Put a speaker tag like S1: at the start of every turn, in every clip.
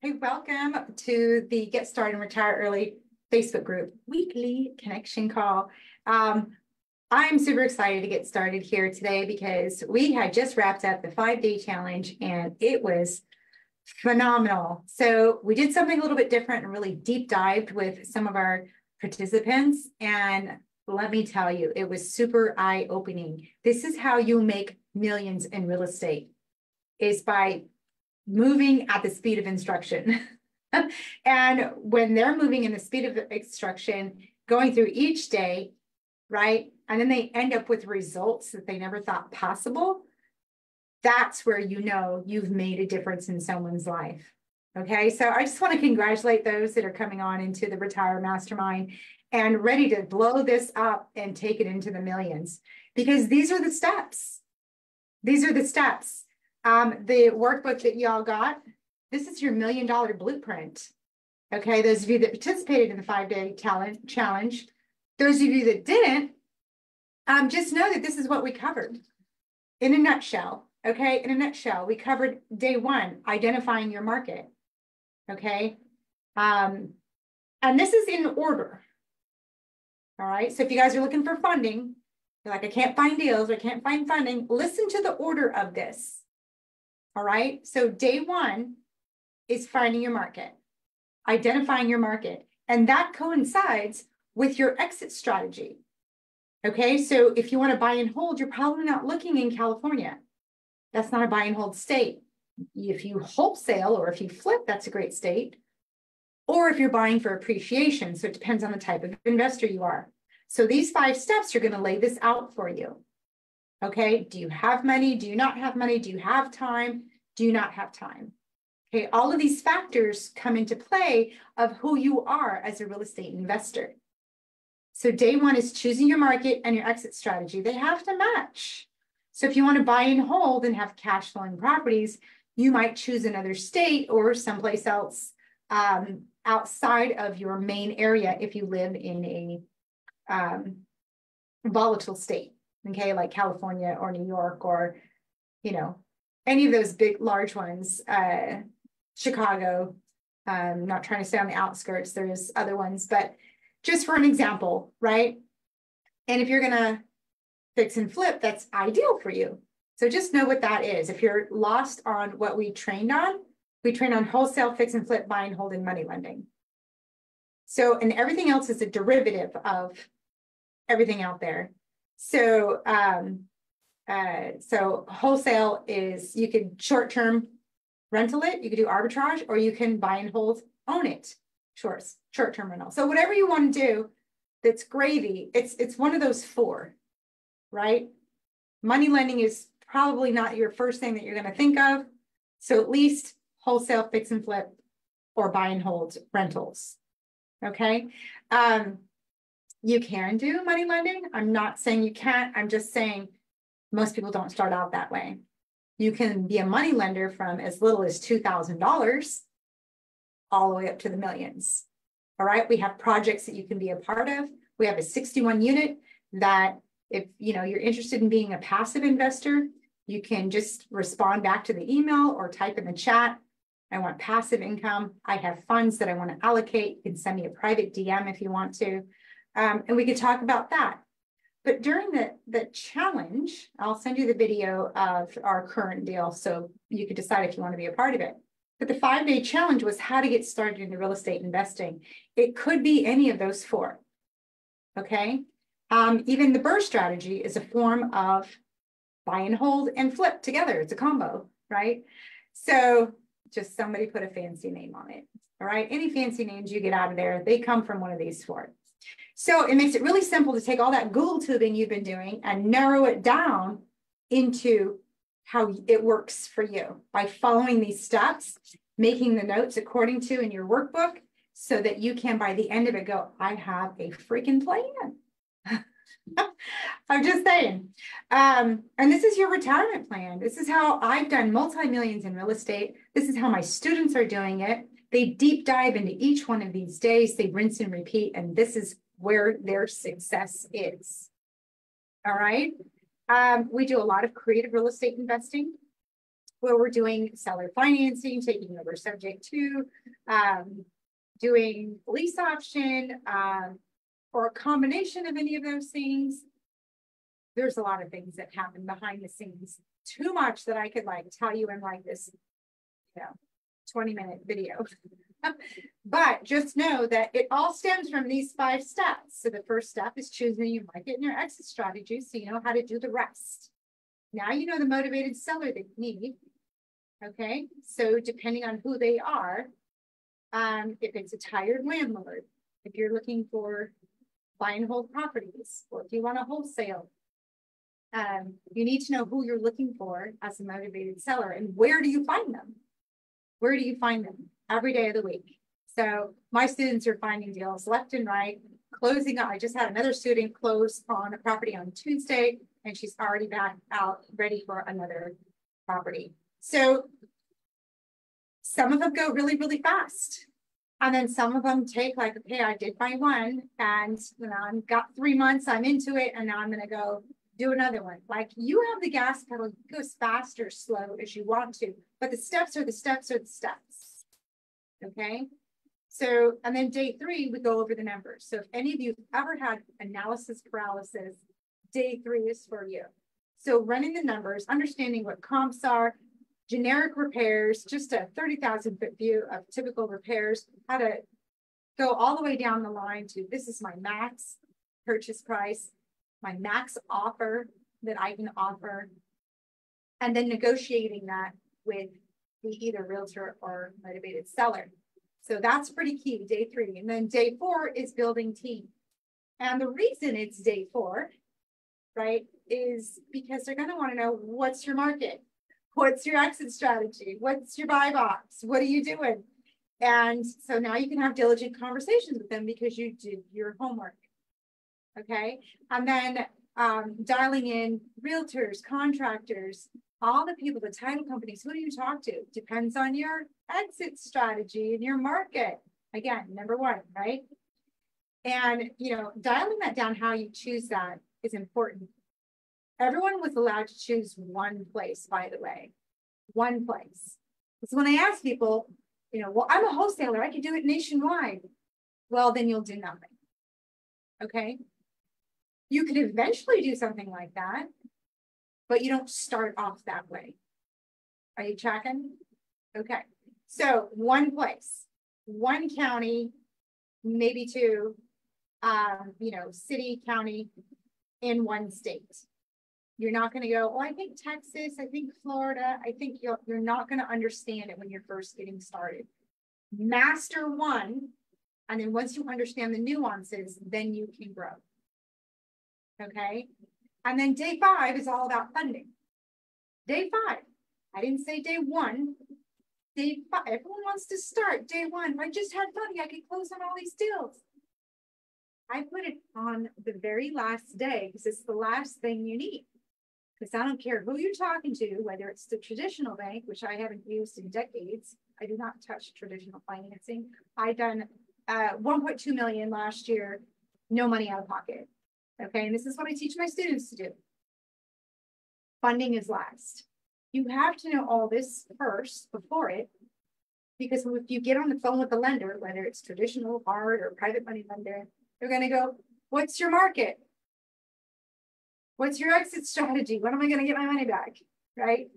S1: Hey, welcome to the Get Started and Retire Early Facebook group weekly connection call. I'm super excited to get started here today because we had just wrapped up the 5-day challenge and it was phenomenal. So we did something a little bit different and really deep dived with some of our participants. And let me tell you, it was super eye-opening. This is how you make millions in real estate, is by moving at the speed of instruction. And when they're moving in the speed of instruction, going through each day, right? And then they end up with results that they never thought possible. That's where you know you've made a difference in someone's life. Okay, so I just want to congratulate those that are coming on into the Retire Mastermind and ready to blow this up and take it into the millions, because these are the steps. These are the steps. The workbook that y'all got, this is your $1 million blueprint. Okay, those of you that participated in the 5-day challenge, those of you that didn't, just know that this is what we covered in a nutshell. Okay, in a nutshell, we covered day 1, identifying your market. Okay, and this is in order. All right, so if you guys are looking for funding, you're like, I can't find deals, I can't find funding, listen to the order of this. All right, so day 1 is finding your market, identifying your market, and that coincides with your exit strategy. Okay, so if you want to buy and hold, you're probably not looking in California. That's not a buy and hold state. If you wholesale or if you flip, that's a great state. Or if you're buying for appreciation, so it depends on the type of investor you are. So these 5 steps are going to lay this out for you. Okay, do you have money? Do you not have money? Do you have time? Do you not have time? Okay, all of these factors come into play of who you are as a real estate investor. So day 1 is choosing your market and your exit strategy. They have to match. So if you want to buy and hold and have cash flowing properties, you might choose another state or someplace else outside of your main area if you live in a volatile state. Okay, like California or New York or, you know, any of those big, large ones, Chicago. Not trying to stay on the outskirts, there's other ones, but just for an example, right? And if you're gonna fix and flip, that's ideal for you. So just know what that is. If you're lost on what we trained on wholesale, fix and flip, buy and hold, and money lending. So, and everything else is a derivative of everything out there. So, so wholesale is, you could short-term rental it, you could do arbitrage, or you can buy and hold, own it, short-term rental. So whatever you want to do, that's gravy. It's one of those 4, right? Money lending is probably not your first thing that you're going to think of. So at least wholesale, fix and flip, or buy and hold rentals. Okay. You can do money lending. I'm not saying you can't. I'm just saying most people don't start out that way. You can be a money lender from as little as $2,000 all the way up to the millions. All right. We have projects that you can be a part of. We have a 61 unit that if you're interested in being a passive investor, you can just respond back to the email or type in the chat. I want passive income. I have funds that I want to allocate. You can send me a private DM if you want to. And we could talk about that. But during the challenge, I'll send you the video of our current deal so you could decide if you want to be a part of it. But the 5-day challenge was how to get started into real estate investing. It could be any of those 4. Okay. Even the BRRRR strategy is a form of buy and hold and flip together. It's a combo, right? So just somebody put a fancy name on it. All right. Any fancy names you get out of there, they come from one of these 4. So it makes it really simple to take all that Google tubing you've been doing and narrow it down into how it works for you by following these steps, making the notes according to in your workbook so that you can, by the end of it, go, I have a freaking plan. I'm just saying. And this is your retirement plan. This is how I've done multi-millions in real estate. This is how my students are doing it. They deep dive into each one of these days. They rinse and repeat, and this is where their success is. All right. We do a lot of creative real estate investing. where we're doing seller financing, taking over subject to, doing lease option, or a combination of any of those things. There's a lot of things that happen behind the scenes. Too much that I could like tell you in like this, 20-minute video. But just know that it all stems from these 5 steps. So the first step is choosing your market and your exit strategy, so you know how to do the rest. Now you know the motivated seller that you need. Okay, so depending on who they are, if it's a tired landlord, if you're looking for buy and hold properties, or if you want a wholesale, you need to know who you're looking for as a motivated seller, and where do you find them? Where do you find them? Every day of the week. So my students are finding deals left and right, closing. I just had another student close on a property on Tuesday, and she's already back out ready for another property. So some of them go really, really fast. And then some of them take like, okay, I did my one, and I've got 3 months, I'm into it, and now I'm going to go do another one. Like, you have the gas pedal, go as fast or slow as you want to, but the steps are the steps are the steps. Okay. So, and then day 3, we go over the numbers. So if any of you have ever had analysis paralysis, day 3 is for you. So running the numbers, understanding what comps are, generic repairs, just a 30,000 foot view of typical repairs, how to go all the way down the line to, this is my max purchase price, my max offer that I can offer, and then negotiating that with the either realtor or motivated seller. So that's pretty key, day 3. And then day 4 is building team. And the reason it's day 4, right, is because they're going to want to know, what's your market? What's your exit strategy? What's your buy box? What are you doing? And so now you can have diligent conversations with them because you did your homework. Okay. And then dialing in realtors, contractors, all the people, the title companies, who do you talk to? Depends on your exit strategy and your market. Again, number 1, right? And, dialing that down, how you choose that is important. Everyone was allowed to choose one place, by the way, one place. So when I ask people, well, I'm a wholesaler, I can do it nationwide. Well, then you'll do nothing. Okay. You could eventually do something like that, but you don't start off that way. Are you tracking? Okay. So one place, one county, maybe 2, city, county in one state. You're not going to go, oh, I think Texas, I think Florida. I think you're not going to understand it when you're first getting started. Master one, and then once you understand the nuances, then you can grow. Okay. And then day 5 is all about funding. Day 5, I didn't say day 1. Day 5, everyone wants to start day 1. I just had money, I could close on all these deals. I put it on the very last day because it's the last thing you need. Because I don't care who you're talking to, whether it's the traditional bank, which I haven't used in decades. I do not touch traditional financing. I done 1.2 million last year, no money out of pocket. Okay, and this is what I teach my students to do. Funding is last. You have to know all this first before it, because if you get on the phone with the lender, whether it's traditional, hard, or private money lender, they're going to go, what's your market? What's your exit strategy? When am I going to get my money back? Right?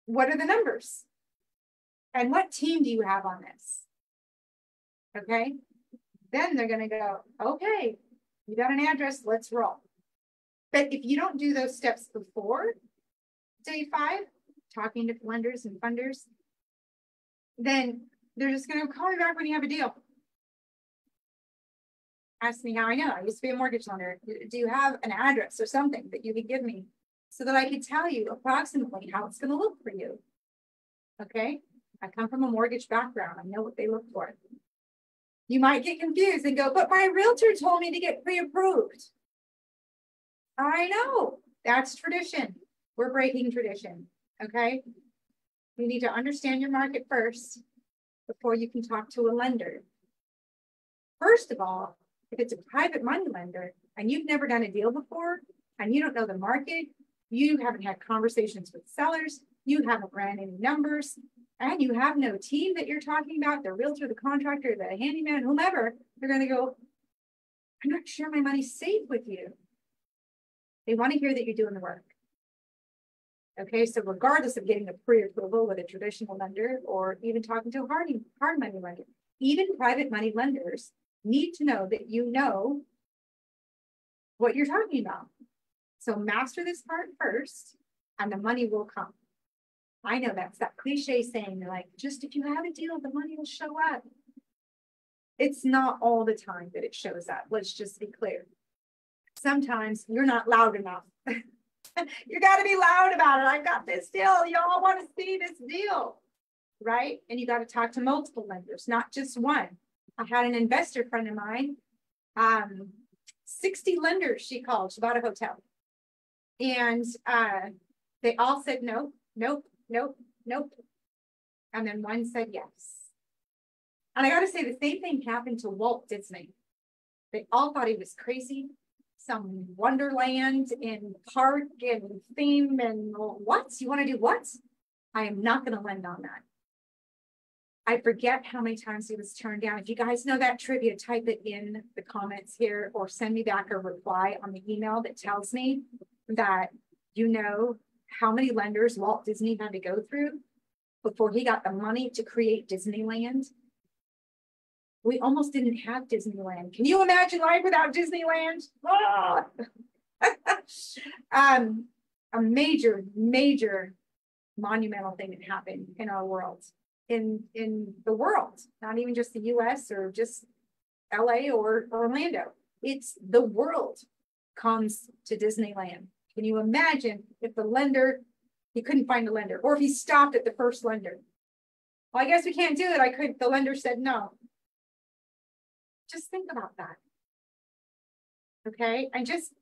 S1: What are the numbers? And what team do you have on this? Okay. Then they're going to go, okay, you got an address, let's roll. But if you don't do those steps before day 5, talking to lenders and funders, then they're just going to call me back when you have a deal. Ask me how I know. I used to be a mortgage lender. Do you have an address or something that you could give me so that I could tell you approximately how it's going to look for you? Okay. I come from a mortgage background. I know what they look for. You might get confused and go, but my realtor told me to get pre-approved. I know. That's tradition. We're breaking tradition. Okay. You need to understand your market first before you can talk to a lender. First of all, if it's a private money lender and you've never done a deal before and you don't know the market, You haven't had conversations with sellers. You haven't ran any numbers, and you have no team that you're talking about, the realtor, the contractor, the handyman, whomever. They're going to go, I'm not sure my money's safe with you. They want to hear that you're doing the work. Okay, so regardless of getting a pre-approval with a traditional lender or even talking to a hard money lender, even private money lenders need to know that you know what you're talking about. So master this part first, and the money will come. I know that's that cliche saying, they're like, just if you have a deal, the money will show up. It's not all the time that it shows up. Let's just be clear. Sometimes you're not loud enough. You got to be loud about it. I've got this deal. Y'all want to see this deal, right? And you got to talk to multiple lenders, not just one. I had an investor friend of mine, 60 lenders she called. She bought a hotel. And they all said, nope, nope, nope, nope. And then one said yes. And I got to say, the same thing happened to Walt Disney. They all thought he was crazy. Some wonderland in park and theme and what? You want to do what? I am not going to lend on that. I forget how many times he was turned down. If you guys know that trivia, type it in the comments here or send me back a reply on the email that tells me that you know how many lenders Walt Disney had to go through before he got the money to create Disneyland. We almost didn't have Disneyland. Can you imagine life without Disneyland? Oh! A major, major monumental thing that happened in our world, in the world, not even just the US or just LA or Orlando. It's the world comes to Disneyland. Can you imagine if the lender, he couldn't find a lender, or if he stopped at the first lender? Well, I guess we can't do it. The lender said no. Just think about that. Okay. And just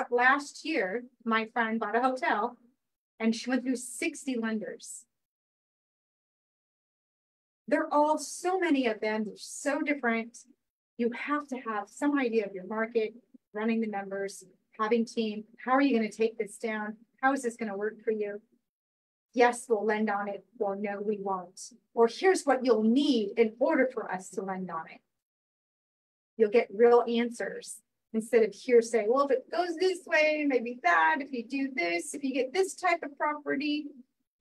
S1: last year, my friend bought a hotel and she went through 60 lenders. They're all, so many of them, they're so different. You have to have some idea of your market, running the numbers, having team. How are you going to take this down? How is this going to work for you? Yes, we'll lend on it, or no, we won't. Or here's what you'll need in order for us to lend on it. You'll get real answers instead of hearsay. Well, if it goes this way, maybe that, if you do this, if you get this type of property,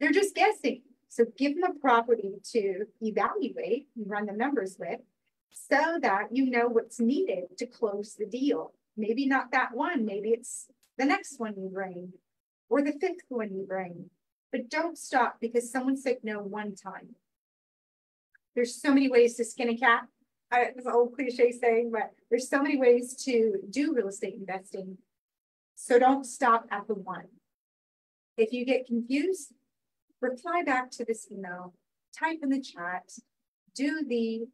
S1: they're just guessing. So give them a property to evaluate and run the numbers with so that you know what's needed to close the deal. Maybe not that one, maybe it's the next one you bring or the fifth one you bring. But don't stop because someone said no one time. There's so many ways to skin a cat. It's an old cliche saying, but there's so many ways to do real estate investing. So don't stop at the one. If you get confused, reply back to this email, type in the chat, do the,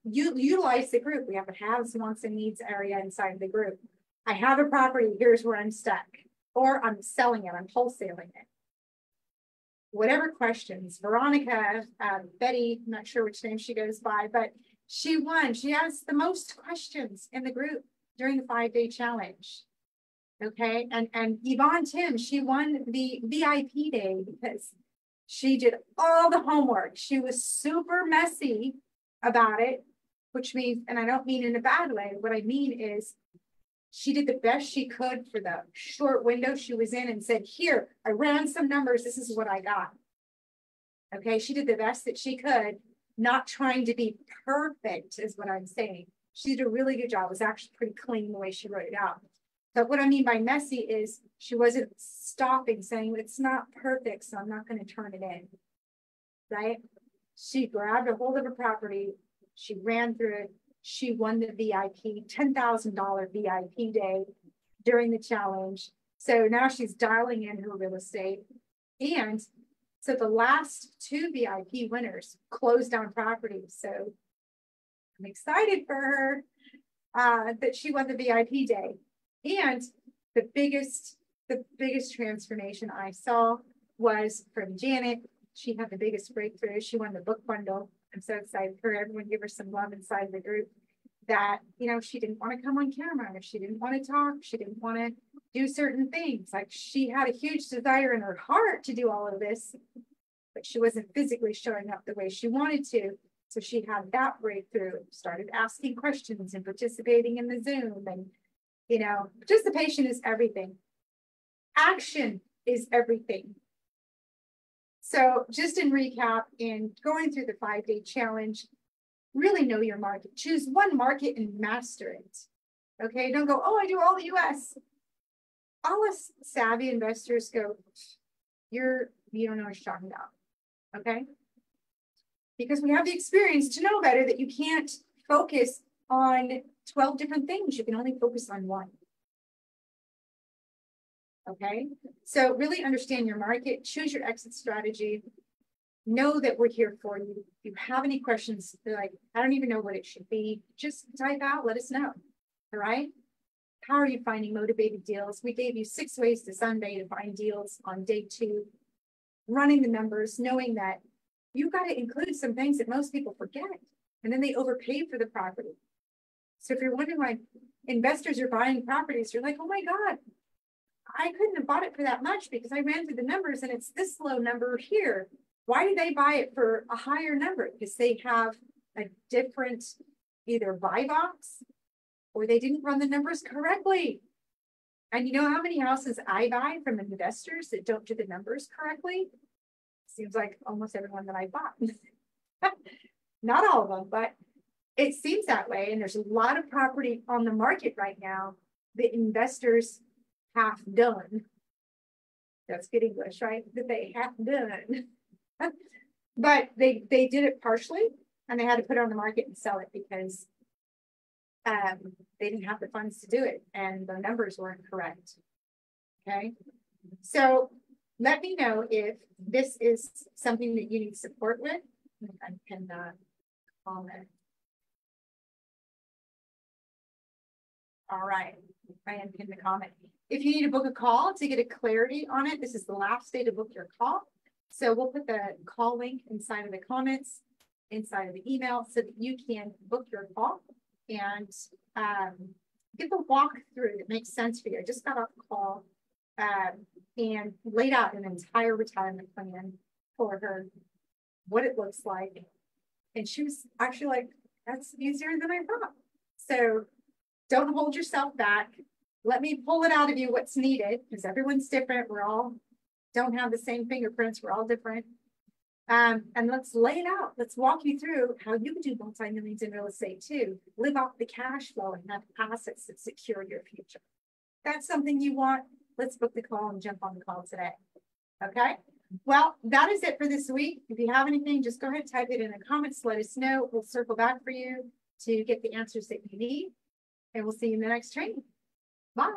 S1: utilize the group. We have a haves, wants, and needs area inside the group. I have a property, here's where I'm stuck, or I'm selling it, I'm wholesaling it. Whatever questions, Veronica, Betty, I'm not sure which name she goes by, but she won. She asked the most questions in the group during the 5-day challenge. Okay, and Yvonne Tim, she won the VIP day because she did all the homework. She was super messy about it, which means, and I don't mean in a bad way, what I mean is she did the best she could for the short window she was in and said, here, I ran some numbers. This is what I got. Okay, she did the best that she could, not trying to be perfect is what I'm saying. She did a really good job. It was actually pretty clean the way she wrote it out. But what I mean by messy is she wasn't stopping saying, it's not perfect, so I'm not going to turn it in, right? She grabbed a hold of a property. She ran through it. She won the VIP, $10,000 VIP day during the challenge. So now she's dialing in her real estate. And so the last 2 VIP winners closed on properties. So I'm excited for her that she won the VIP day. And the biggest transformation I saw was from Janet. She had the biggest breakthrough. She won the book bundle. I'm so excited for her. Everyone give her some love inside the group that, you know, she didn't want to come on camera. If she didn't want to talk, she didn't want to do certain things. Like she had a huge desire in her heart to do all of this, but she wasn't physically showing up the way she wanted to. So she had that breakthrough, started asking questions and participating in the Zoom. And, you know, participation is everything. Action is everything. So just in recap, in going through the 5-day challenge, really know your market. Choose one market and master it. Okay, don't go, oh, I do all the US. All us savvy investors go, you don't know what you're talking about. Okay? Because we have the experience to know better that you can't focus on 12 different things. You can only focus on one. Okay, so really understand your market, choose your exit strategy, know that we're here for you. If you have any questions, they're like, I don't even know what it should be, just type out, let us know. All right, how are you finding motivated deals? We gave you 6 ways to Sunday to find deals on day 2, running the numbers, knowing that you've got to include some things that most people forget, and then they overpay for the property. So if you're wondering why investors are buying properties, you're like, oh my God, I couldn't have bought it for that much because I ran through the numbers and it's this low number here. Why did they buy it for a higher number? Because they have a different either buy box or they didn't run the numbers correctly. And you know how many houses I buy from investors that don't do the numbers correctly? Seems like almost everyone that I bought. Not all of them, but it seems that way. And there's a lot of property on the market right now that investors half done. That's good English, right? That they half done. But they did it partially and they had to put it on the market and sell it because they didn't have the funds to do it and the numbers weren't correct. Okay, so let me know if this is something that you need support with. I can comment. All right, I pinned the comment. If you need to book a call to get a clarity on it, this is the last day to book your call. So we'll put the call link inside of the comments, inside of the email, so that you can book your call and get the walkthrough that makes sense for you. I just got off the call and laid out an entire retirement plan for her, what it looks like. And she was actually like, that's easier than I thought. So don't hold yourself back. Let me pull it out of you what's needed, because everyone's different. We're all don't have the same fingerprints. We're all different. And let's lay it out. Let's walk you through how you can do multi-millions in real estate too. Live off the cash flow and have assets that secure your future. That's something you want. Let's book the call and jump on the call today. Okay. Well, that is it for this week. If you have anything, just go ahead and type it in the comments. Let us know. We'll circle back for you to get the answers that you need. And we'll see you in the next training. Bye.